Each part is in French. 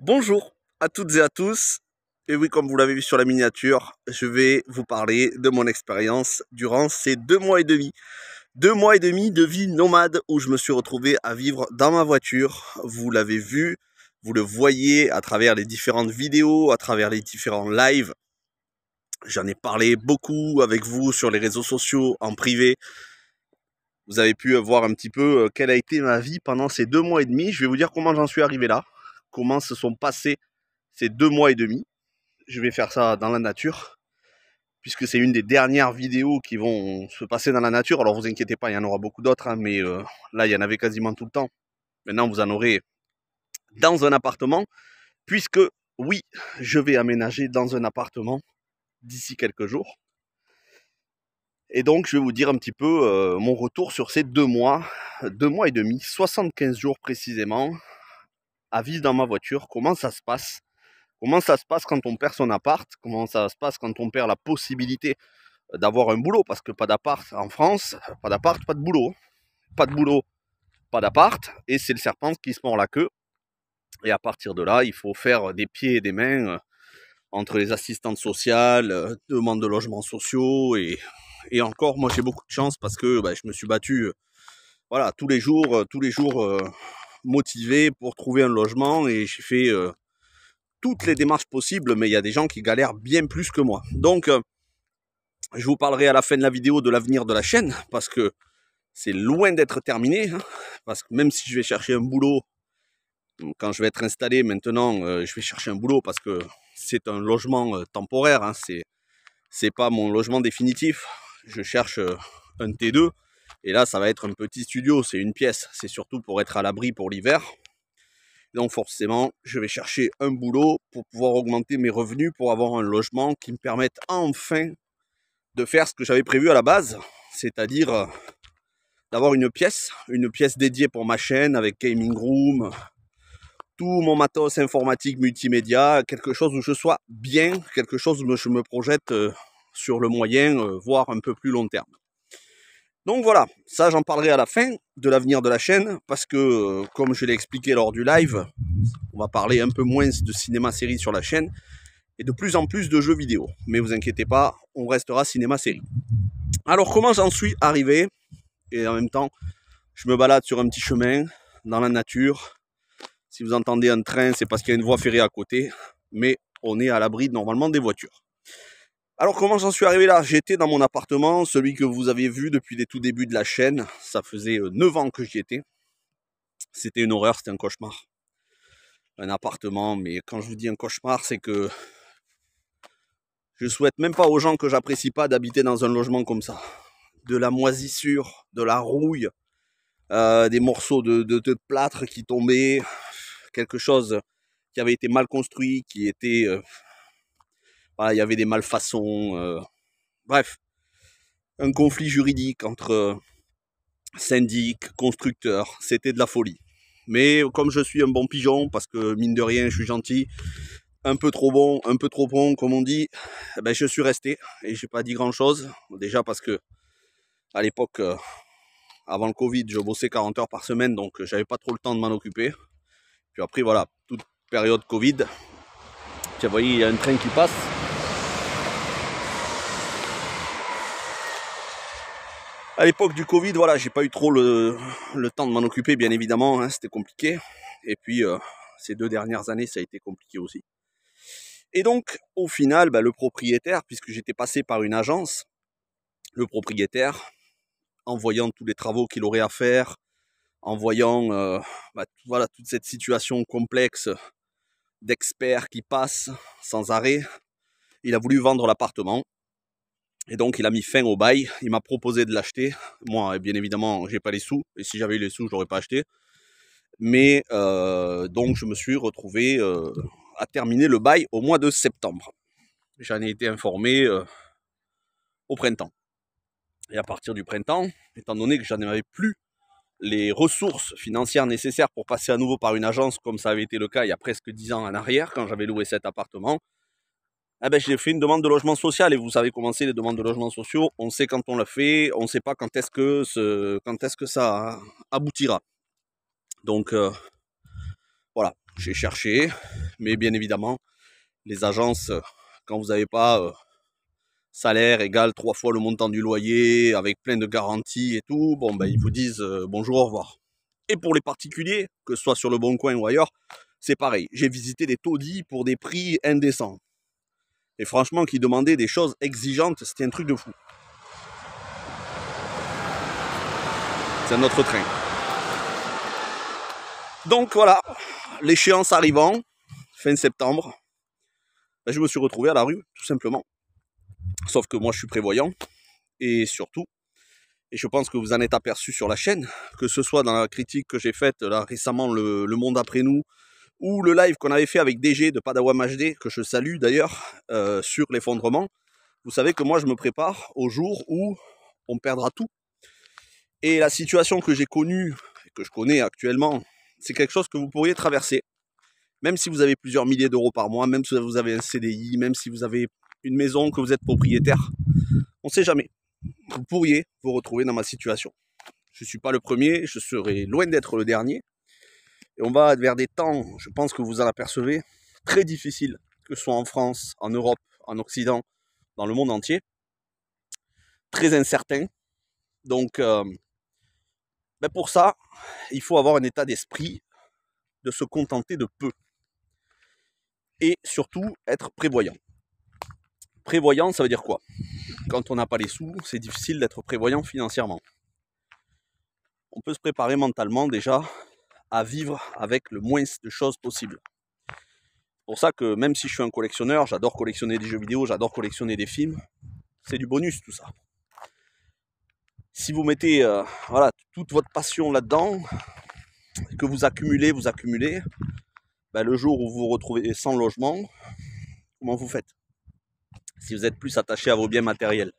Bonjour à toutes et à tous. Et oui, comme vous l'avez vu sur la miniature, je vais vous parler de mon expérience durant ces 2 mois et demi. 2 mois et demi de vie nomade où je me suis retrouvé à vivre dans ma voiture. Vous l'avez vu, vous le voyez à travers les différentes vidéos, à travers les différents lives. J'en ai parlé beaucoup avec vous sur les réseaux sociaux, en privé. Vous avez pu voir un petit peu quelle a été ma vie pendant ces 2 mois et demi. Je vais vous dire comment j'en suis arrivé là, comment se sont passés ces 2 mois et demi. Je vais faire ça dans la nature, puisque c'est une des dernières vidéos qui vont se passer dans la nature. Alors vous inquiétez pas, il y en aura beaucoup d'autres, hein, mais là il y en avait quasiment tout le temps. Maintenant vous en aurez dans un appartement, puisque oui, je vais aménager dans un appartement d'ici quelques jours. Et donc je vais vous dire un petit peu mon retour sur ces 2 mois et demi, 75 jours précisément, à vivre dans ma voiture, comment ça se passe. Comment ça se passe quand on perd son appart? Comment ça se passe quand on perd la possibilité d'avoir un boulot? Parce que pas d'appart en France, pas d'appart, pas de boulot. Pas de boulot, pas d'appart. Et c'est le serpent qui se mord la queue. Et à partir de là, il faut faire des pieds et des mains entre les assistantes sociales, demandes de logements sociaux. Et encore, moi j'ai beaucoup de chance parce que je me suis battu voilà, tous les jours motivé pour trouver un logement. Et j'ai fait toutes les démarches possibles, mais il y a des gens qui galèrent bien plus que moi. Donc, je vous parlerai à la fin de la vidéo de l'avenir de la chaîne, parce que c'est loin d'être terminé. Parce que même si je vais chercher un boulot, quand je vais être installé maintenant, je vais chercher un boulot parce que c'est un logement temporaire. C'est pas mon logement définitif. Je cherche un T2. Et là, ça va être un petit studio, c'est une pièce. C'est surtout pour être à l'abri pour l'hiver. Donc forcément, je vais chercher un boulot pour pouvoir augmenter mes revenus, pour avoir un logement qui me permette enfin de faire ce que j'avais prévu à la base, c'est-à-dire d'avoir une pièce dédiée pour ma chaîne avec gaming room, tout mon matos informatique multimédia, quelque chose où je sois bien, quelque chose où je me projette sur le moyen, voire un peu plus long terme. Donc voilà, ça j'en parlerai à la fin de l'avenir de la chaîne, parce que comme je l'ai expliqué lors du live, on va parler un peu moins de cinéma-série sur la chaîne, et de plus en plus de jeux vidéo. Mais vous inquiétez pas, on restera cinéma-série. Alors comment j'en suis arrivé? Et en même temps, je me balade sur un petit chemin, dans la nature. Si vous entendez un train, c'est parce qu'il y a une voie ferrée à côté, mais on est à l'abri normalement des voitures. Alors comment j'en suis arrivé là? J'étais dans mon appartement, celui que vous avez vu depuis les tout débuts de la chaîne. Ça faisait 9 ans que j'y étais. C'était une horreur, c'était un cauchemar. Un appartement, mais quand je vous dis un cauchemar, c'est que je souhaite même pas aux gens que j'apprécie pas d'habiter dans un logement comme ça. De la moisissure, de la rouille, des morceaux de plâtre qui tombaient, quelque chose qui avait été mal construit, qui était... voilà, il y avait des malfaçons, bref, un conflit juridique entre syndic, constructeurs, c'était de la folie. Mais comme je suis un bon pigeon, parce que mine de rien je suis gentil, un peu trop bon comme on dit, je suis resté et j'ai pas dit grand chose. Déjà parce que à l'époque, avant le Covid, je bossais 40 heures par semaine, donc j'avais pas trop le temps de m'en occuper. Puis après voilà, toute période Covid. Tiens, vous voyez, il y a un train qui passe. À l'époque du Covid, voilà, j'ai pas eu trop le temps de m'en occuper, bien évidemment, hein, c'était compliqué. Et puis, ces 2 dernières années, ça a été compliqué aussi. Et donc, au final, le propriétaire, puisque j'étais passé par une agence, le propriétaire, en voyant tous les travaux qu'il aurait à faire, en voyant voilà, toute cette situation complexe d'experts qui passent sans arrêt, il a voulu vendre l'appartement. Et donc il a mis fin au bail, il m'a proposé de l'acheter. Moi, bien évidemment, j'ai pas les sous, et si j'avais eu les sous, je l'aurais pas acheté. Mais donc je me suis retrouvé à terminer le bail au mois de septembre. J'en ai été informé au printemps. Et à partir du printemps, étant donné que j'en avais plus les ressources financières nécessaires pour passer à nouveau par une agence, comme ça avait été le cas il y a presque 10 ans en arrière, quand j'avais loué cet appartement, j'ai fait une demande de logement social. Et vous savez comment c'est les demandes de logements sociaux, on sait quand on l'a fait, on ne sait pas quand est-ce que ça aboutira. Donc voilà, j'ai cherché, Mais bien évidemment, les agences, quand vous n'avez pas salaire égal 3 fois le montant du loyer, avec plein de garanties et tout, bon ben ils vous disent bonjour, au revoir. Et pour les particuliers, que ce soit sur le Bon Coin ou ailleurs, c'est pareil. J'ai visité des taudis pour des prix indécents. Et franchement, qui demandaient des choses exigeantes, c'était un truc de fou. C'est un autre train. Donc voilà, l'échéance arrivant, fin septembre, ben, je me suis retrouvé à la rue, tout simplement. Sauf que moi, je suis prévoyant. Et surtout, et je pense que vous en êtes aperçu sur la chaîne, que ce soit dans la critique que j'ai faite là récemment, le Monde après nous, ou le live qu'on avait fait avec DG de Padawam HD, que je salue d'ailleurs, sur l'effondrement. Vous savez que moi, je me prépare au jour où on perdra tout. Et la situation que j'ai connue, et que je connais actuellement, c'est quelque chose que vous pourriez traverser. Même si vous avez plusieurs milliers d'euros par mois, même si vous avez un CDI, même si vous avez une maison, que vous êtes propriétaire, on ne sait jamais. Vous pourriez vous retrouver dans ma situation. Je ne suis pas le premier, je serai loin d'être le dernier. Et on va vers des temps, je pense que vous en apercevez, très difficiles, que ce soit en France, en Europe, en Occident, dans le monde entier. Très incertains. Donc, pour ça, il faut avoir un état d'esprit de se contenter de peu. Et surtout, être prévoyant. Prévoyant, ça veut dire quoi? Quand on n'a pas les sous, c'est difficile d'être prévoyant financièrement. On peut se préparer mentalement déjà à vivre avec le moins de choses possible. C'est pour ça que même si je suis un collectionneur, j'adore collectionner des jeux vidéo, j'adore collectionner des films, c'est du bonus tout ça. Si vous mettez voilà, toute votre passion là-dedans, que vous accumulez, ben le jour où vous vous retrouvez sans logement, comment vous faites? Si vous êtes plus attaché à vos biens matériels.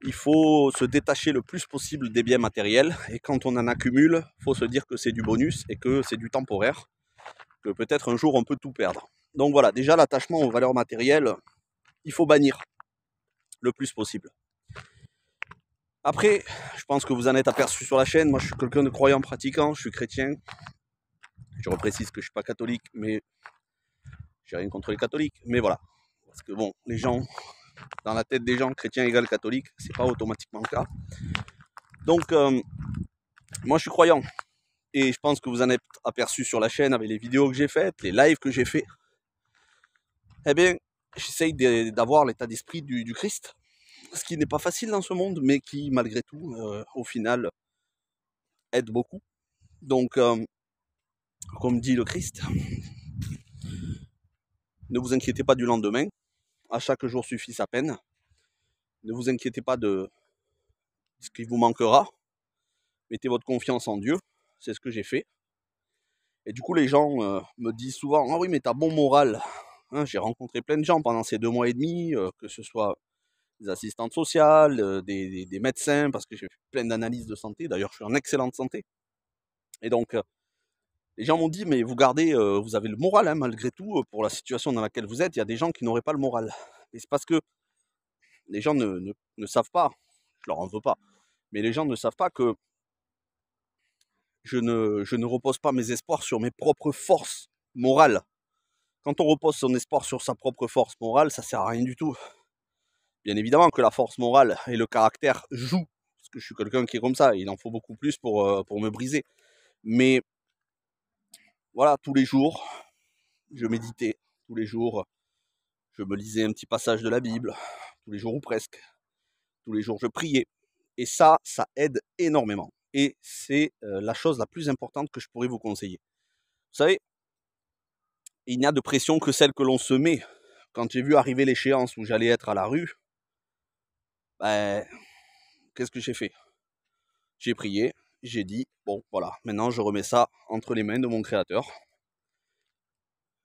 Il faut se détacher le plus possible des biens matériels, et quand on en accumule, il faut se dire que c'est du bonus et que c'est du temporaire, que peut-être un jour on peut tout perdre. Donc voilà, déjà l'attachement aux valeurs matérielles, il faut bannir le plus possible. Après, je pense que vous en êtes aperçu sur la chaîne, moi je suis quelqu'un de croyant pratiquant, je suis chrétien. Je reprécise que je ne suis pas catholique, mais j'ai rien contre les catholiques. Mais voilà, parce que bon, les gens, dans la tête des gens, chrétien égale catholique, c'est pas automatiquement le cas. Donc, moi je suis croyant. Et je pense que vous en êtes aperçu sur la chaîne avec les vidéos que j'ai faites, les lives que j'ai fait. Eh bien, j'essaye d'avoir l'état d'esprit du Christ. Ce qui n'est pas facile dans ce monde, mais qui, malgré tout, au final, aide beaucoup. Donc, comme dit le Christ, ne vous inquiétez pas du lendemain. À chaque jour suffit sa peine. Ne vous inquiétez pas de ce qui vous manquera. Mettez votre confiance en Dieu. C'est ce que j'ai fait. Et du coup, les gens me disent souvent « Ah oui, mais t'as bon moral ». J'ai rencontré plein de gens pendant ces 2 mois et demi, que ce soit des assistantes sociales, des médecins, parce que j'ai fait plein d'analyses de santé. D'ailleurs, je suis en excellente santé. Et donc, les gens m'ont dit « Mais vous gardez, vous avez le moral, hein, malgré tout, pour la situation dans laquelle vous êtes. Il y a des gens qui n'auraient pas le moral. » Et c'est parce que les gens ne savent pas, je leur en veux pas, mais les gens ne savent pas que je ne repose pas mes espoirs sur mes propres forces morales. Quand on repose son espoir sur sa propre force morale, ça sert à rien du tout. Bien évidemment que la force morale et le caractère jouent, parce que je suis quelqu'un qui est comme ça, il en faut beaucoup plus pour me briser. Mais voilà, tous les jours, je méditais, tous les jours, je me lisais un petit passage de la Bible, tous les jours ou presque, tous les jours je priais. Et ça aide énormément. Et c'est la chose la plus importante que je pourrais vous conseiller. Vous savez, il n'y a de pression que celle que l'on se met. Quand j'ai vu arriver l'échéance où j'allais être à la rue, ben, qu'est-ce que j'ai fait? J'ai prié, j'ai dit, bon voilà, maintenant je remets ça entre les mains de mon Créateur.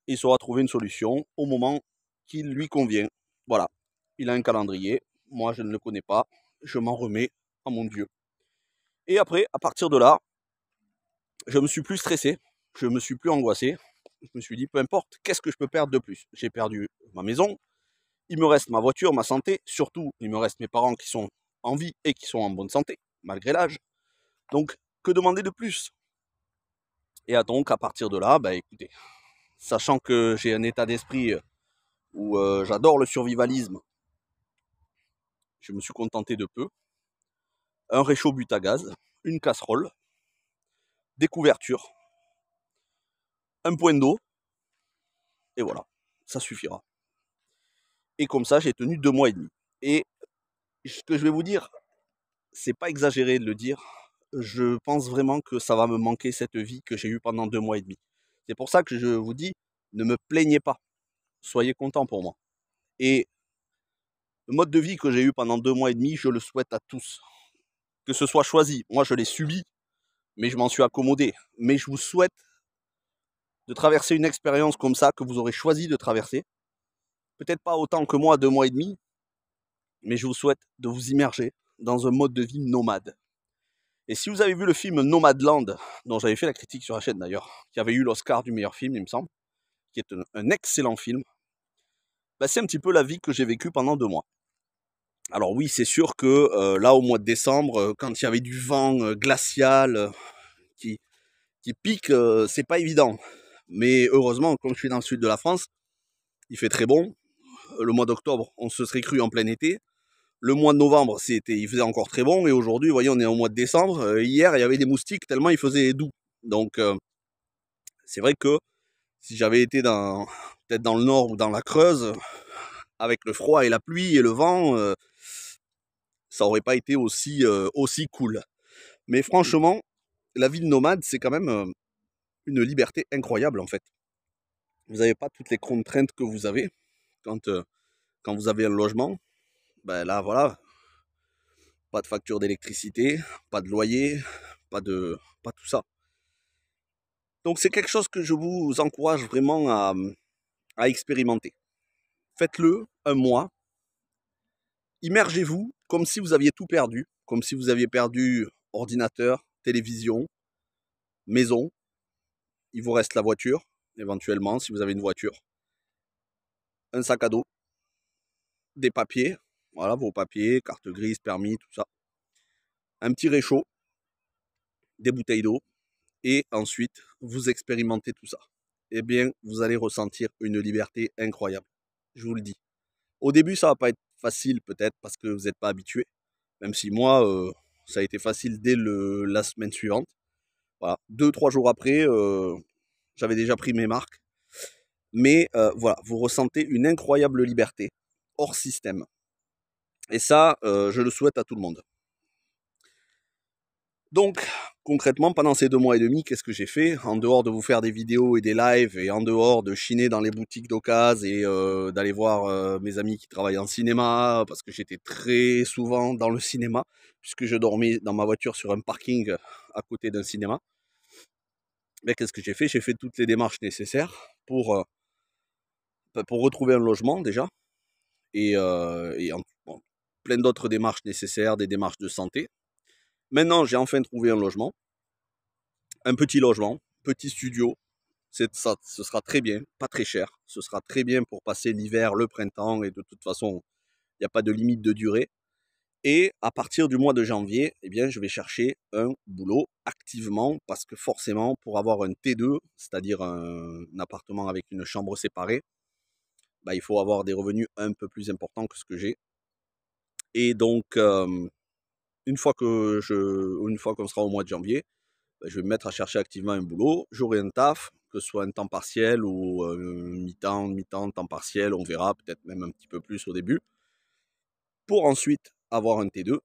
Il saura trouver une solution au moment qui lui convient. Voilà, il a un calendrier, moi je ne le connais pas, je m'en remets à mon Dieu. Et après, à partir de là, je me suis plus stressé, je me suis plus angoissé. Je me suis dit, peu importe, qu'est-ce que je peux perdre de plus? J'ai perdu ma maison, il me reste ma voiture, ma santé, surtout il me reste mes parents qui sont en vie et qui sont en bonne santé, malgré l'âge. Donc, que demander de plus? Et donc, à partir de là, écoutez, sachant que j'ai un état d'esprit où j'adore le survivalisme, je me suis contenté de peu. Un réchaud but à gaz, une casserole, des couvertures, un point d'eau, et voilà, ça suffira. Et comme ça, j'ai tenu 2 mois et demi. Et ce que je vais vous dire, c'est pas exagéré de le dire, je pense vraiment que ça va me manquer cette vie que j'ai eue pendant 2 mois et demi. C'est pour ça que je vous dis, ne me plaignez pas, soyez contents pour moi. Et le mode de vie que j'ai eu pendant 2 mois et demi, je le souhaite à tous. Que ce soit choisi, moi je l'ai subi, mais je m'en suis accommodé. Mais je vous souhaite de traverser une expérience comme ça que vous aurez choisi de traverser. Peut-être pas autant que moi, 2 mois et demi, mais je vous souhaite de vous immerger dans un mode de vie nomade. Et si vous avez vu le film Nomadland, dont j'avais fait la critique sur la chaîne d'ailleurs, qui avait eu l'Oscar du meilleur film, il me semble, qui est un excellent film, bah c'est un petit peu la vie que j'ai vécue pendant 2 mois. Alors oui, c'est sûr que là, au mois de décembre, quand il y avait du vent glacial qui, qui pique, c'est pas évident. Mais heureusement, comme je suis dans le sud de la France, il fait très bon. Le mois d'octobre, on se serait cru en plein été. Le mois de novembre, il faisait encore très bon. Et aujourd'hui, vous voyez, on est au mois de décembre. Hier, il y avait des moustiques tellement il faisait doux. Donc, c'est vrai que si j'avais été peut-être dans le nord ou dans la Creuse, avec le froid et la pluie et le vent, ça aurait pas été aussi cool. Mais franchement, la vie de nomade, c'est quand même une liberté incroyable en fait. Vous n'avez pas toutes les contraintes que vous avez quand, quand vous avez un logement. Ben là, voilà, pas de facture d'électricité, pas de loyer, pas tout ça. Donc c'est quelque chose que je vous encourage vraiment à expérimenter. Faites-le un mois, immergez-vous comme si vous aviez tout perdu, comme si vous aviez perdu ordinateur, télévision, maison. Il vous reste la voiture, éventuellement, si vous avez une voiture, un sac à dos, des papiers, voilà, vos papiers, carte grise, permis, tout ça, un petit réchaud, des bouteilles d'eau, et ensuite, vous expérimentez tout ça. Eh bien, vous allez ressentir une liberté incroyable. Je vous le dis. Au début, ça va pas être facile, peut-être, parce que vous n'êtes pas habitué, même si moi, ça a été facile dès la semaine suivante. Voilà. 2-3 jours après, j'avais déjà pris mes marques. Mais voilà, vous ressentez une incroyable liberté, hors système. Et ça, je le souhaite à tout le monde. Donc, concrètement, pendant ces 2 mois et demi, qu'est-ce que j'ai fait? En dehors de vous faire des vidéos et des lives, et en dehors de chiner dans les boutiques d'occasion et d'aller voir mes amis qui travaillent en cinéma, parce que j'étais très souvent dans le cinéma, puisque je dormais dans ma voiture sur un parking à côté d'un cinéma. Mais qu'est-ce que j'ai fait? J'ai fait toutes les démarches nécessaires pour retrouver un logement déjà, bon, plein d'autres démarches nécessaires, des démarches de santé. Maintenant, j'ai enfin trouvé un logement, un petit logement, petit studio. Ça, ce sera très bien, pas très cher. Ce sera très bien pour passer l'hiver, le printemps, et de toute façon, il n'y a pas de limite de durée. Et à partir du mois de janvier, eh bien, je vais chercher un boulot activement parce que forcément, pour avoir un T2, c'est-à-dire un appartement avec une chambre séparée, bah, il faut avoir des revenus un peu plus importants que ce que j'ai. Et donc, une fois qu'on sera au mois de janvier, bah, je vais me mettre à chercher activement un boulot. J'aurai un taf, que ce soit un temps partiel ou mi-temps, temps partiel, on verra, peut-être même un petit peu plus au début, pour ensuite avoir un T2,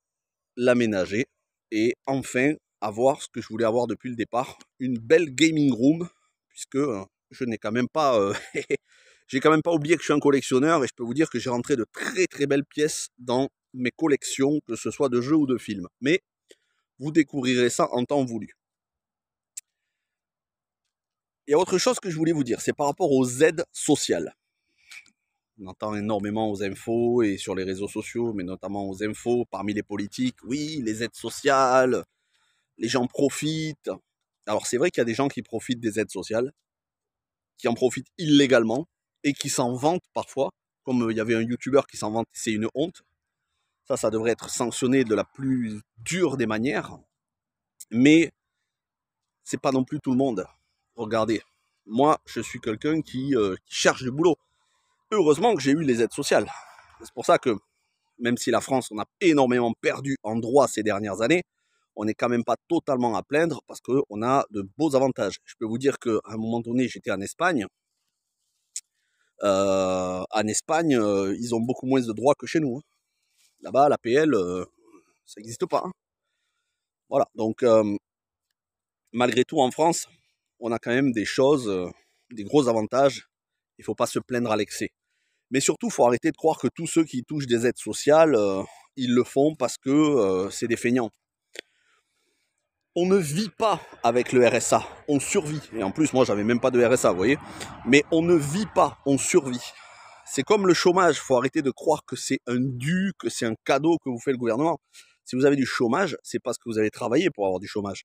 l'aménager et enfin avoir ce que je voulais avoir depuis le départ, une belle gaming room, puisque je n'ai quand même pas... j'ai quand même pas oublié que je suis un collectionneur et je peux vous dire que j'ai rentré de très très belles pièces dans mes collections, que ce soit de jeux ou de films. Mais vous découvrirez ça en temps voulu. Il y a autre chose que je voulais vous dire, c'est par rapport aux aides sociales. On entend énormément aux infos et sur les réseaux sociaux, mais notamment aux infos, parmi les politiques, oui, les aides sociales, les gens profitent. Alors c'est vrai qu'il y a des gens qui profitent des aides sociales, qui en profitent illégalement et qui s'en vantent parfois, comme il y avait un youtubeur qui s'en vante, c'est une honte. Ça devrait être sanctionné de la plus dure des manières, mais c'est pas non plus tout le monde. Regardez, Moi, je suis quelqu'un qui cherche du boulot. Heureusement que j'ai eu les aides sociales. C'est pour ça que, même si la France, on a énormément perdu en droits ces dernières années, on n'est quand même pas totalement à plaindre parce qu'on a de beaux avantages. Je peux vous dire qu'à un moment donné, j'étais en Espagne. En Espagne, ils ont beaucoup moins de droits que chez nous. Hein. Là-bas, l'APL, ça n'existe pas. Hein. Voilà, donc malgré tout, en France, on a quand même des choses, des gros avantages. Il ne faut pas se plaindre à l'excès. Mais surtout, il faut arrêter de croire que tous ceux qui touchent des aides sociales, ils le font parce que c'est des feignants. On ne vit pas avec le RSA, on survit. Et en plus, moi, j'avais même pas de RSA, vous voyez. Mais on ne vit pas, on survit. C'est comme le chômage, il faut arrêter de croire que c'est un dû, que c'est un cadeau que vous fait le gouvernement. Si vous avez du chômage, c'est parce que vous avez travaillé pour avoir du chômage.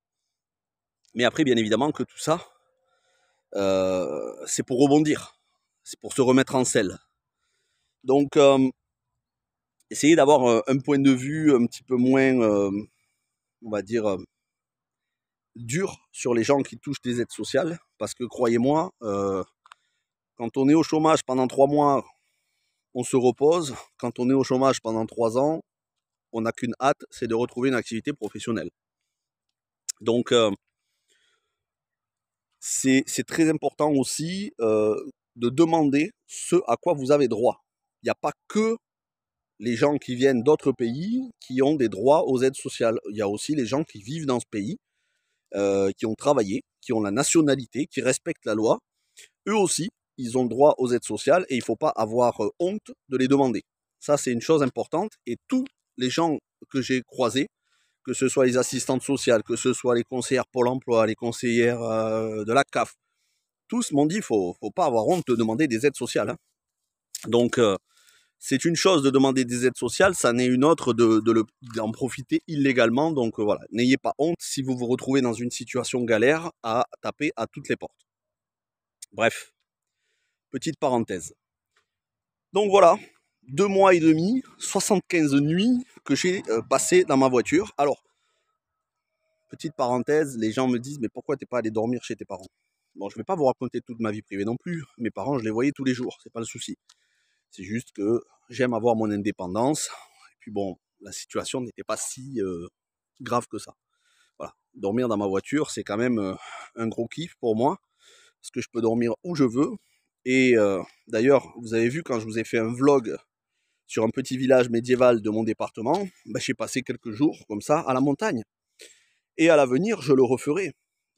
Mais après, bien évidemment que tout ça, c'est pour rebondir, c'est pour se remettre en selle. Donc, essayez d'avoir un point de vue un petit peu moins, on va dire, dur sur les gens qui touchent des aides sociales, parce que croyez-moi, quand on est au chômage pendant 3 mois, on se repose. Quand on est au chômage pendant 3 ans, on n'a qu'une hâte, c'est de retrouver une activité professionnelle. Donc, c'est très important aussi de demander ce à quoi vous avez droit. Il n'y a pas que les gens qui viennent d'autres pays qui ont des droits aux aides sociales. Il y a aussi les gens qui vivent dans ce pays, qui ont travaillé, qui ont la nationalité, qui respectent la loi. Eux aussi, ils ont le droit aux aides sociales et il ne faut pas avoir honte de les demander. Ça, c'est une chose importante. Et tous les gens que j'ai croisés, que ce soit les assistantes sociales, que ce soit les conseillères Pôle emploi, les conseillères de la CAF, tous m'ont dit qu'il ne faut pas avoir honte de demander des aides sociales. Hein. Donc, c'est une chose de demander des aides sociales, ça n'est une autre d'en profiter illégalement. Donc voilà, n'ayez pas honte si vous vous retrouvez dans une situation galère à taper à toutes les portes. Bref, petite parenthèse. Donc voilà, 2 mois et demi, 75 nuits que j'ai passées dans ma voiture. Alors, petite parenthèse, les gens me disent, mais pourquoi t'es pas allé dormir chez tes parents? Bon, je ne vais pas vous raconter toute ma vie privée non plus. Mes parents, je les voyais tous les jours, c'est pas le souci. C'est juste que j'aime avoir mon indépendance. Et puis bon, la situation n'était pas si grave que ça. Voilà. Dormir dans ma voiture, c'est quand même un gros kiff pour moi. Parce que je peux dormir où je veux. Et d'ailleurs, vous avez vu quand je vous ai fait un vlog sur un petit village médiéval de mon département, ben, j'ai passé quelques jours comme ça à la montagne. Et à l'avenir, je le referai.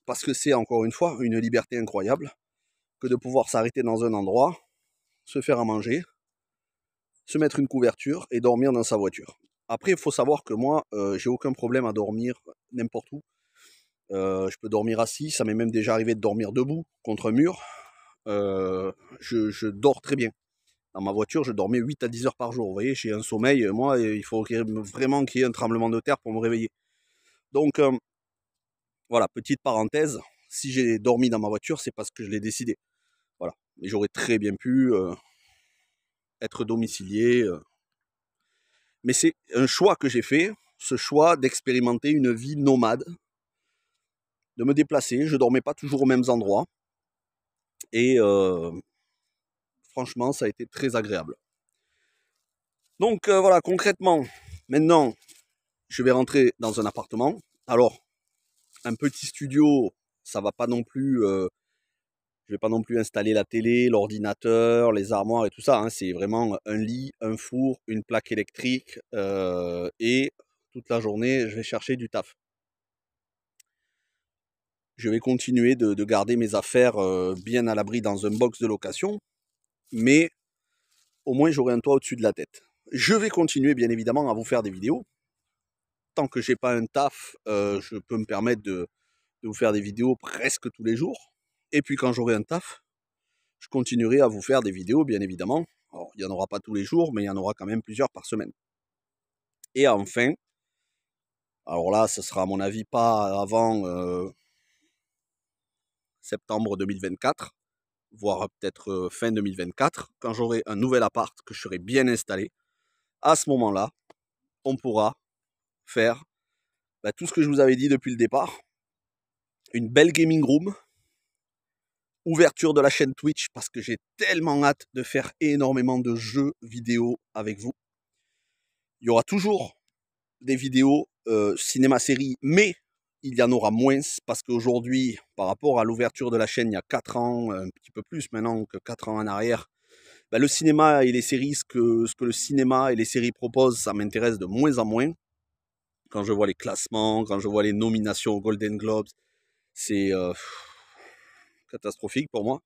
Parce que c'est encore une fois une liberté incroyable que de pouvoir s'arrêter dans un endroit, se faire à manger, se mettre une couverture et dormir dans sa voiture. Après, il faut savoir que moi, j'ai aucun problème à dormir n'importe où. Je peux dormir assis, ça m'est même déjà arrivé de dormir debout contre un mur. Je dors très bien. Dans ma voiture, je dormais 8 à 10 heures par jour. Vous voyez, j'ai un sommeil, moi, il faut vraiment qu'il y ait un tremblement de terre pour me réveiller. Donc, voilà, petite parenthèse, si j'ai dormi dans ma voiture, c'est parce que je l'ai décidé. Voilà. Mais j'aurais très bien pu être domicilié. Mais c'est un choix que j'ai fait, ce choix d'expérimenter une vie nomade, de me déplacer. Je ne dormais pas toujours aux mêmes endroits. Et franchement, ça a été très agréable. Donc voilà, concrètement, maintenant, je vais rentrer dans un appartement. Alors, un petit studio, ça va pas non plus... je vais pas non plus installer la télé, l'ordinateur, les armoires et tout ça. Hein. C'est vraiment un lit, un four, une plaque électrique et toute la journée, je vais chercher du taf. Je vais continuer de garder mes affaires bien à l'abri dans un box de location, mais au moins j'aurai un toit au-dessus de la tête. Je vais continuer bien évidemment à vous faire des vidéos. Tant que j'ai pas un taf, je peux me permettre de vous faire des vidéos presque tous les jours. Et puis quand j'aurai un taf, je continuerai à vous faire des vidéos bien évidemment. Alors, il n'y en aura pas tous les jours, mais il y en aura quand même plusieurs par semaine. Et enfin, alors là, ce sera à mon avis pas avant septembre 2024, voire peut-être fin 2024, quand j'aurai un nouvel appart, que je serai bien installé. À ce moment-là, on pourra faire tout ce que je vous avais dit depuis le départ. Une belle gaming room, ouverture de la chaîne Twitch parce que j'ai tellement hâte de faire énormément de jeux vidéo avec vous. Il y aura toujours des vidéos cinéma-série, mais il y en aura moins parce qu'aujourd'hui, par rapport à l'ouverture de la chaîne il y a 4 ans, un petit peu plus maintenant que 4 ans en arrière, le cinéma et les séries, ce que le cinéma et les séries proposent, ça m'intéresse de moins en moins. Quand je vois les classements, quand je vois les nominations aux Golden Globes, c'est catastrophique pour moi.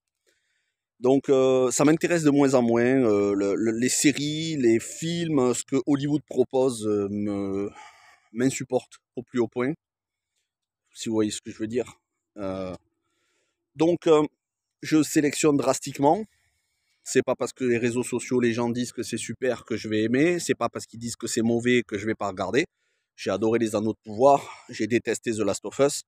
Donc ça m'intéresse de moins en moins. Les séries, les films, ce que Hollywood propose m'insupporte au plus haut point, si vous voyez ce que je veux dire. Euh, donc je sélectionne drastiquement. C'est pas parce que les réseaux sociaux, les gens disent que c'est super que je vais aimer. C'est pas parce qu'ils disent que c'est mauvais que je vais pas regarder. J'ai adoré les Anneaux de Pouvoir. J'ai détesté The Last of Us.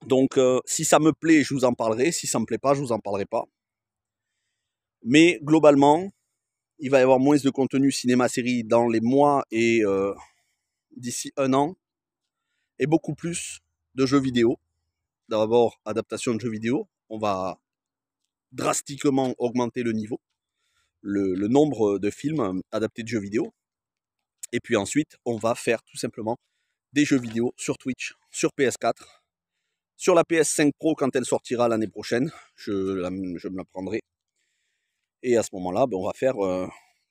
Donc si ça me plaît, je vous en parlerai. Si ça me plaît pas, je vous en parlerai pas. Mais globalement, il va y avoir moins de contenu cinéma-série dans les mois et d'ici un an, et beaucoup plus de jeux vidéo. D'abord, adaptation de jeux vidéo. On va drastiquement augmenter le niveau, le nombre de films adaptés de jeux vidéo. Et puis ensuite, on va faire tout simplement des jeux vidéo sur Twitch, sur PS4, sur la PS5 Pro quand elle sortira l'année prochaine. Je me la prendrai. Et à ce moment-là, on va faire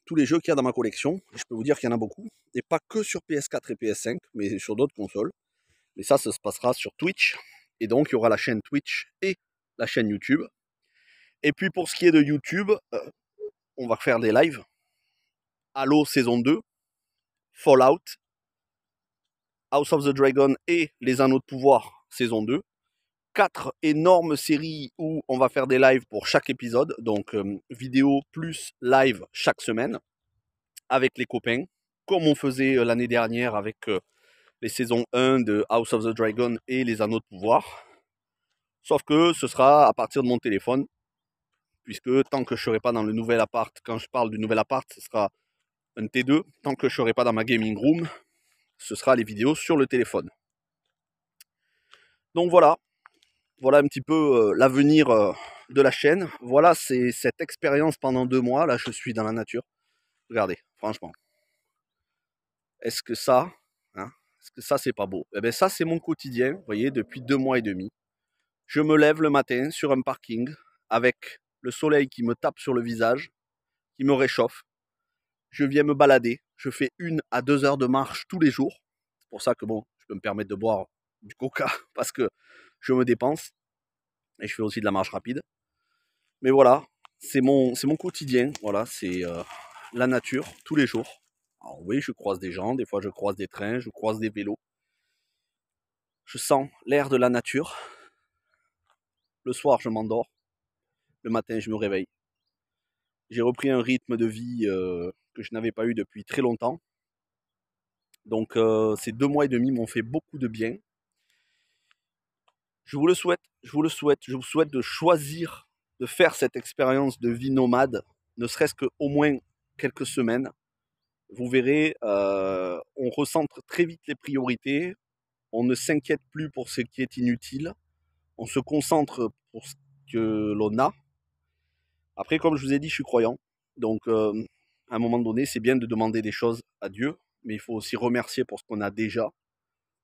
tous les jeux qu'il y a dans ma collection. Je peux vous dire qu'il y en a beaucoup. Et pas que sur PS4 et PS5, mais sur d'autres consoles. Mais ça se passera sur Twitch. Et donc, il y aura la chaîne Twitch et la chaîne YouTube. Et puis, pour ce qui est de YouTube, on va faire des lives. Halo saison 2, Fallout, House of the Dragon et Les Anneaux de Pouvoir saison 2. 4 énormes séries où on va faire des lives pour chaque épisode. Donc, vidéo plus live chaque semaine avec les copains. Comme on faisait l'année dernière avec les saisons 1 de House of the Dragon et Les Anneaux de Pouvoir. Sauf que ce sera à partir de mon téléphone, puisque tant que je ne serai pas dans le nouvel appart, quand je parle du nouvel appart, ce sera un T2. Tant que je ne serai pas dans ma gaming room, ce sera les vidéos sur le téléphone. Donc voilà, voilà un petit peu l'avenir de la chaîne. Voilà, c'est cette expérience pendant 2 mois. Là, je suis dans la nature. Regardez, franchement. Est-ce que ça, est-ce que ça, c'est pas beau? Eh bien, ça, c'est mon quotidien, vous voyez, depuis 2 mois et demi. Je me lève le matin sur un parking avec le soleil qui me tape sur le visage, qui me réchauffe. Je viens me balader. Je fais 1 à 2 heures de marche tous les jours. C'est pour ça que bon, je peux me permettre de boire du coca parce que je me dépense. Et je fais aussi de la marche rapide. Mais voilà, c'est mon quotidien. Voilà, c'est la nature tous les jours. Alors oui, je croise des gens, des fois je croise des trains, je croise des vélos. Je sens l'air de la nature. Le soir, je m'endors. Le matin, je me réveille. J'ai repris un rythme de vie que je n'avais pas eu depuis très longtemps. Donc ces 2 mois et demi m'ont fait beaucoup de bien. Je vous le souhaite, je vous vous souhaite de choisir de faire cette expérience de vie nomade, ne serait-ce qu'au moins quelques semaines. Vous verrez, on recentre très vite les priorités, on ne s'inquiète plus pour ce qui est inutile, on se concentre pour ce que l'on a. Après, comme je vous ai dit, je suis croyant, donc à un moment donné, c'est bien de demander des choses à Dieu, mais il faut aussi remercier pour ce qu'on a déjà.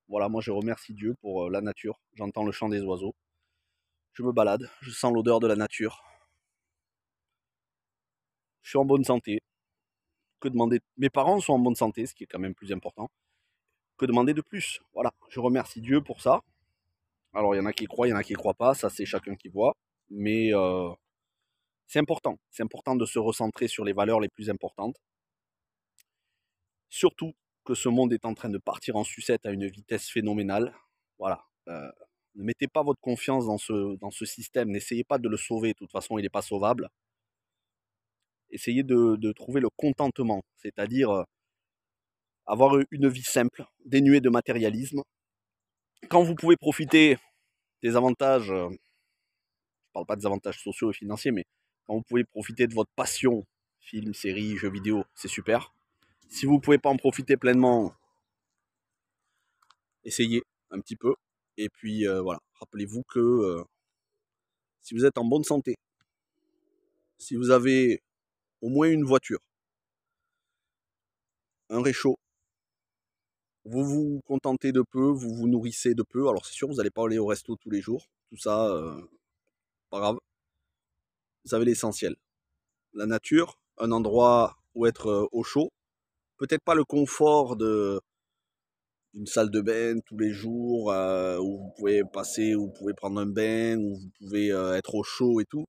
Voilà, moi je remercie Dieu pour la nature, j'entends le chant des oiseaux, je me balade, je sens l'odeur de la nature, je suis en bonne santé. Que demander? Mes parents sont en bonne santé, ce qui est quand même plus important. Que demander de plus? Voilà, je remercie Dieu pour ça. Alors il y en a qui croient, il y en a qui ne croient pas, ça c'est chacun qui voit, mais c'est important de se recentrer sur les valeurs les plus importantes. Surtout que ce monde est en train de partir en sucette à une vitesse phénoménale. Voilà. Ne mettez pas votre confiance dans ce système, n'essayez pas de le sauver, de toute façon il n'est pas sauvable. Essayez de trouver le contentement, c'est-à-dire avoir une vie simple, dénuée de matérialisme. Quand vous pouvez profiter des avantages, je ne parle pas des avantages sociaux et financiers, mais quand vous pouvez profiter de votre passion, film, série, jeux vidéo, c'est super. Si vous ne pouvez pas en profiter pleinement, essayez un petit peu. Et puis voilà, rappelez-vous que si vous êtes en bonne santé, si vous avez au moins une voiture, un réchaud, vous vous contentez de peu, vous vous nourrissez de peu. Alors c'est sûr, vous n'allez pas aller au resto tous les jours. Tout ça, pas grave. Vous avez l'essentiel. La nature, un endroit où être au chaud. Peut-être pas le confort d'une salle de bain tous les jours, où vous pouvez passer, où vous pouvez prendre un bain, où vous pouvez être au chaud et tout.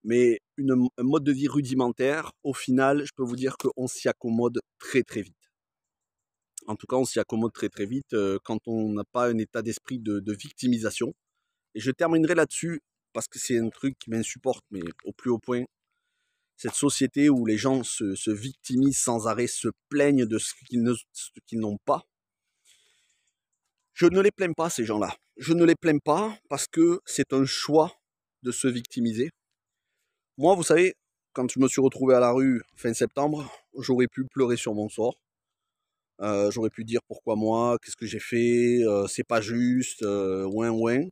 Mais un mode de vie rudimentaire, au final, je peux vous dire qu'on s'y accommode très très vite. En tout cas, on s'y accommode très très vite quand on n'a pas un état d'esprit de victimisation. Et je terminerai là-dessus parce que c'est un truc qui m'insupporte, mais au plus haut point. Cette société où les gens se victimisent sans arrêt, se plaignent de ce qu'ils n'ont pas. Je ne les plains pas, ces gens-là. Je ne les plains pas parce que c'est un choix de se victimiser. Moi, vous savez, quand je me suis retrouvé à la rue fin septembre, j'aurais pu pleurer sur mon sort. J'aurais pu dire pourquoi moi, qu'est-ce que j'ai fait, c'est pas juste, ouin.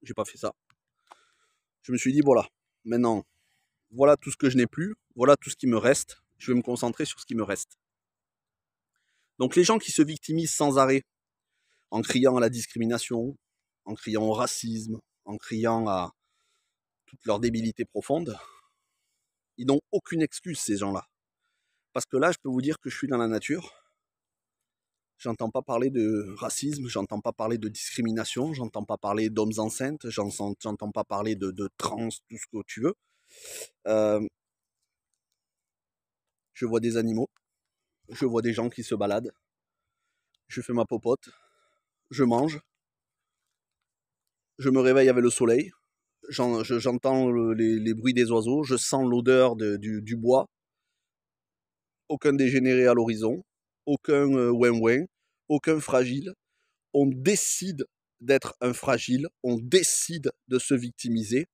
J'ai pas fait ça. Je me suis dit, voilà, maintenant, voilà tout ce que je n'ai plus, voilà tout ce qui me reste, je vais me concentrer sur ce qui me reste. Donc les gens qui se victimisent sans arrêt, en criant à la discrimination, en criant au racisme, en criant à toute leur débilité profonde, ils n'ont aucune excuse, ces gens-là. Parce que là, je peux vous dire que je suis dans la nature, j'entends pas parler de racisme, j'entends pas parler de discrimination, j'entends pas parler d'hommes enceintes, j'entends pas parler de trans, tout ce que tu veux. Je vois des animaux, je vois des gens qui se baladent, je fais ma popote, je mange, je me réveille avec le soleil, j'entends les bruits des oiseaux, je sens l'odeur du bois, aucun dégénéré à l'horizon, aucun ouin-ouin, aucun fragile. On décide d'être un fragile, on décide de se victimiser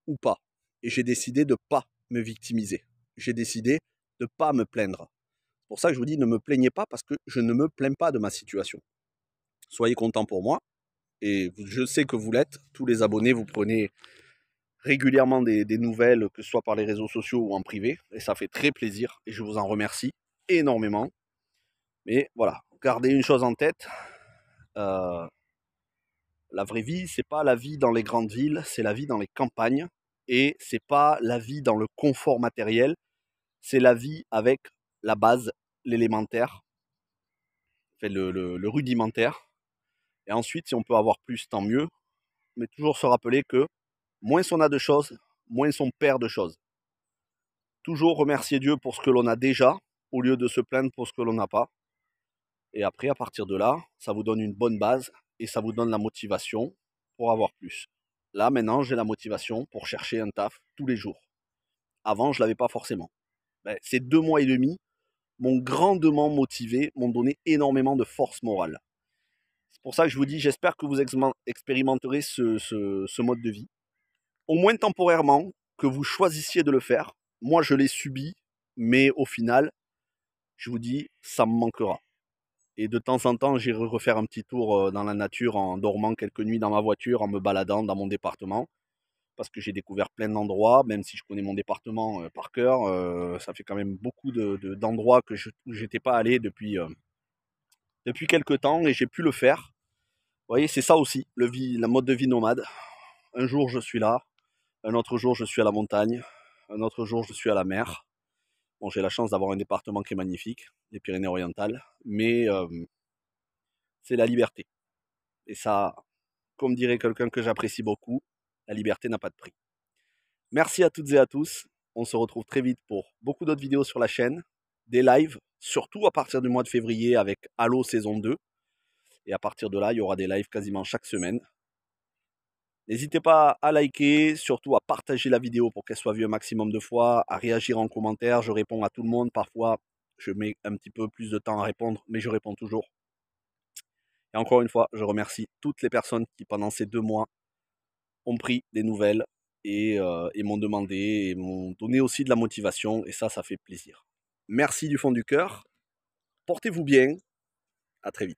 ou pas. Et j'ai décidé de ne pas me victimiser. J'ai décidé de ne pas me plaindre. C'est pour ça que je vous dis, ne me plaignez pas parce que je ne me plains pas de ma situation. Soyez contents pour moi. Et je sais que vous l'êtes. Tous les abonnés, vous prenez régulièrement des nouvelles, que ce soit par les réseaux sociaux ou en privé. Et ça fait très plaisir. Et je vous en remercie énormément. Mais voilà, gardez une chose en tête. La vraie vie, c'est pas la vie dans les grandes villes, c'est la vie dans les campagnes. Et c'est pas la vie dans le confort matériel, c'est la vie avec la base, l'élémentaire, enfin le rudimentaire. Et ensuite, si on peut avoir plus, tant mieux. Mais toujours se rappeler que moins on a de choses, moins on perd de choses. Toujours remercier Dieu pour ce que l'on a déjà, au lieu de se plaindre pour ce que l'on n'a pas. Et après, à partir de là, ça vous donne une bonne base et ça vous donne la motivation pour avoir plus. Là, maintenant, j'ai la motivation pour chercher un taf tous les jours. Avant, je ne l'avais pas forcément. Ces 2 mois et demi m'ont grandement motivé, m'ont donné énormément de force morale. C'est pour ça que je vous dis, j'espère que vous expérimenterez ce mode de vie. Au moins temporairement, que vous choisissiez de le faire. Moi, je l'ai subi, mais au final, je vous dis, ça me manquera. Et de temps en temps, j'irai refaire un petit tour dans la nature en dormant quelques nuits dans ma voiture, en me baladant dans mon département. Parce que j'ai découvert plein d'endroits, même si je connais mon département par cœur. Ça fait quand même beaucoup d'endroits où je n'étais pas allé depuis quelques temps et j'ai pu le faire. Vous voyez, c'est ça aussi, la mode de vie nomade. Un jour, je suis là. Un autre jour, je suis à la montagne. Un autre jour, je suis à la mer. Bon, j'ai la chance d'avoir un département qui est magnifique, les Pyrénées-Orientales. Mais c'est la liberté. Et ça, comme dirait quelqu'un que j'apprécie beaucoup, la liberté n'a pas de prix. Merci à toutes et à tous. On se retrouve très vite pour beaucoup d'autres vidéos sur la chaîne, des lives, surtout à partir du mois de février avec Halo saison 2. Et à partir de là, il y aura des lives quasiment chaque semaine. N'hésitez pas à liker, surtout à partager la vidéo pour qu'elle soit vue un maximum de fois, à réagir en commentaire. Je réponds à tout le monde. Parfois, je mets un petit peu plus de temps à répondre, mais je réponds toujours. Et encore une fois, je remercie toutes les personnes qui, pendant ces 2 mois, ont pris des nouvelles et m'ont demandé et m'ont donné aussi de la motivation. Et ça fait plaisir. Merci du fond du cœur. Portez-vous bien. À très vite.